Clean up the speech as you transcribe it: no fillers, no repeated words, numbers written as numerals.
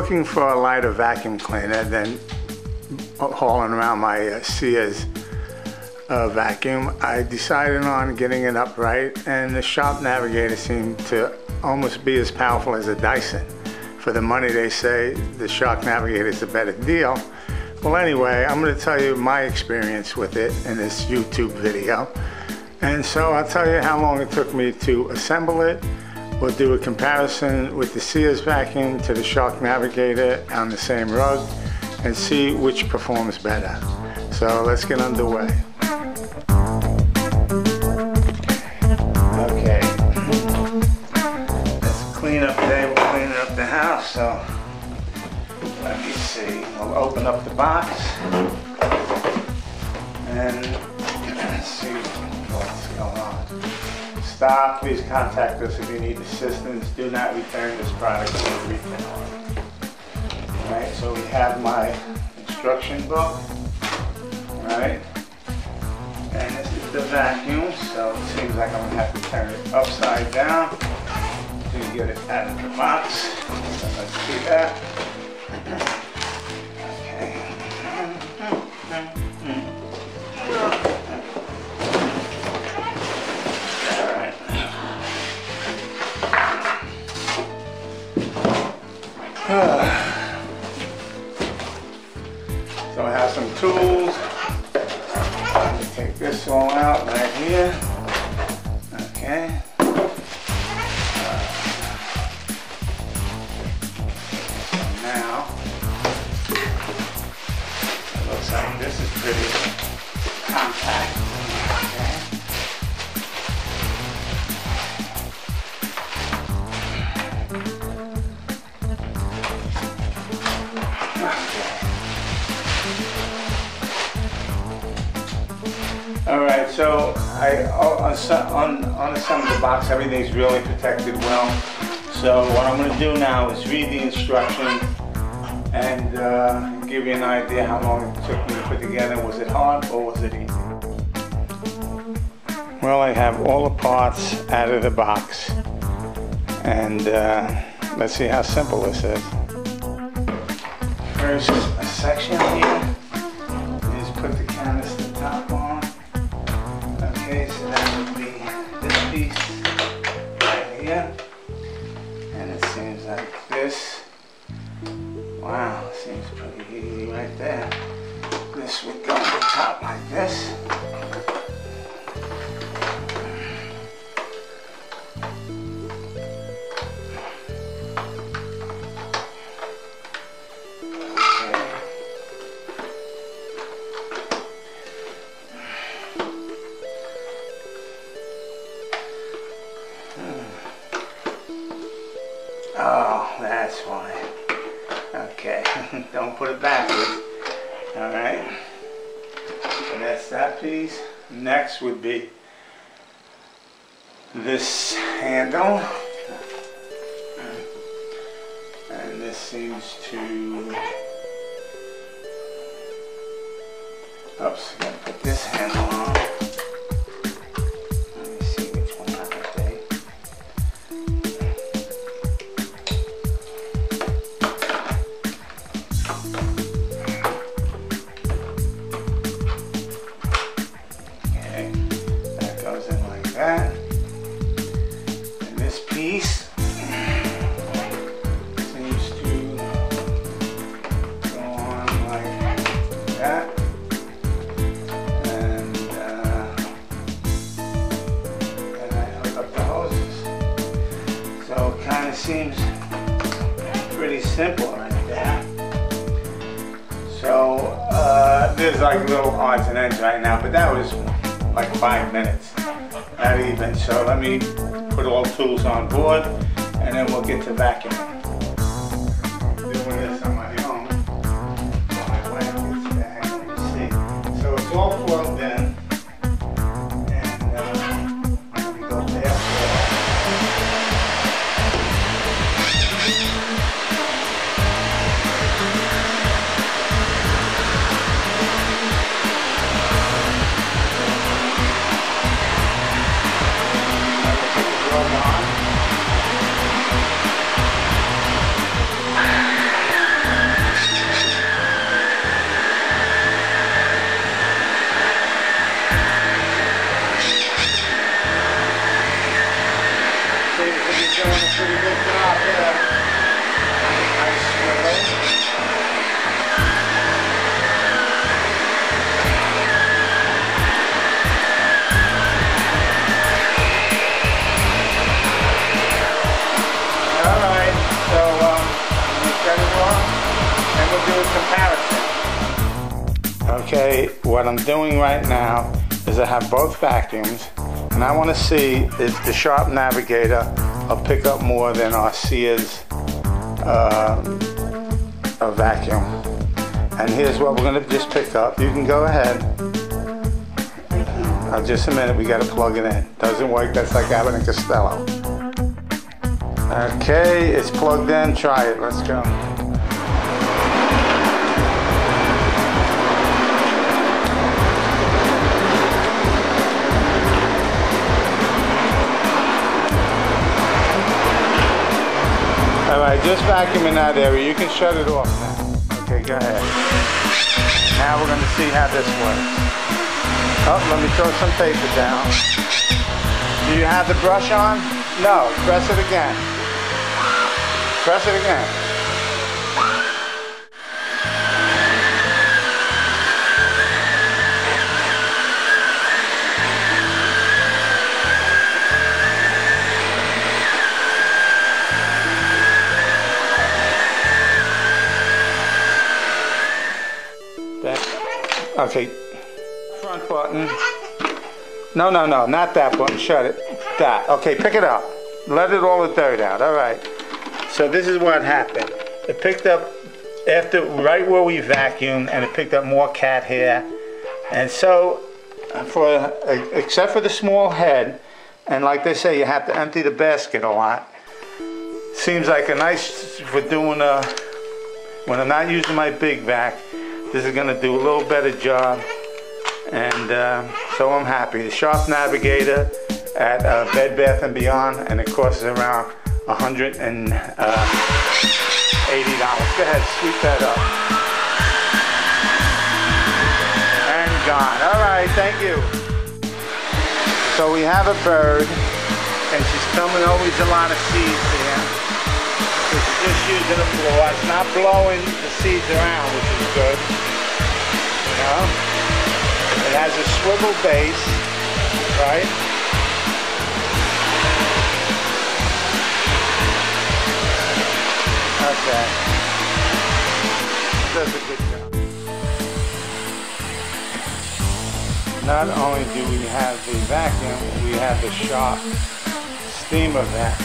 looking for a lighter vacuum cleaner than hauling around my Sears vacuum, I decided on getting it upright, and the Shark Navigator seemed to almost be as powerful as a Dyson. For the money, they say the Shark Navigator is a better deal. Well, anyway, I'm going to tell you my experience with it in this YouTube video. And so I'll tell you how long it took me to assemble it. We'll do a comparison with the Sears vacuum to the Shark Navigator on the same rug and see which performs better. So let's get underway. Okay, let's clean up today. We're cleaning up the house, so let me see. We'll open up the box and see what's going on. Stop. Please contact us if you need assistance. Do not return this product to the retailer. Alright, so we have my instruction book. Alright. And this is the vacuum, so it seems like I'm going to have to turn it upside down to get it out of the box. So let's do that. Okay. Alright. So I have some tools. Let me take this all out right here. Okay. So now, it looks like this is pretty compact. Okay. Alright, so on some of the box, everything's really protected well. So what I'm going to do now is read the instructions and give you an idea how long it took me to put together. Was it hard or was it easy? Well, I have all the parts out of the box, and let's see how simple this is. First section here is put the canister top on. Okay, so that would be this piece right here. And it seems like this. Wow, seems pretty easy right there. This would go on the top like this. Oh, that's why. Okay, don't put it backwards. Alright, so that's that piece. Next would be this handle. And this seems to... Oops, I'm going to put this handle on. That. And this piece seems to go on like that, and I hook up the hoses. So it kind of seems pretty simple right there. So there's like little odds and ends right now, but that was like 5 minutes. Not even. So let me put all tools on board, and then we'll get to vacuuming. Doing this on my own. My wife gets back. Let me see. So it's all plugged in, and we go there. Okay, what I'm doing right now is I have both vacuums, and I want to see if the Shark Navigator will pick up more than our Sears vacuum. And here's what we're going to just pick up. You can go ahead. Just a minute, we got to plug it in. Doesn't work, that's like Abbott and Costello. Okay, it's plugged in. Try it. Let's go. Alright, just vacuum in that area. You can shut it off now. Okay, go ahead. Now we're going to see how this works. Oh, let me throw some paper down. Do you have the brush on? No. Press it again. Press it again. Okay, front button. No, not that button. Shut it. That. Okay, pick it up. Let it all the dirt out. All right. So this is what happened. It picked up right where we vacuumed, and it picked up more cat hair. And so, except for the small head, and like they say, you have to empty the basket a lot. Seems like a nice for doing when I'm not using my big vac. This is going to do a little better job, and so I'm happy. The Shark Navigator at Bed Bath & Beyond, and it costs around $180. Go ahead, sweep that up. And gone. All right, thank you. So we have a bird, and she's coming over. There's a lot of seeds here. It's just using the floor. It's not blowing the seeds around, which is good. You know? It has a swivel base, right? Okay. It does a good job. Not only do we have the vacuum, we have the Shark steamer vac.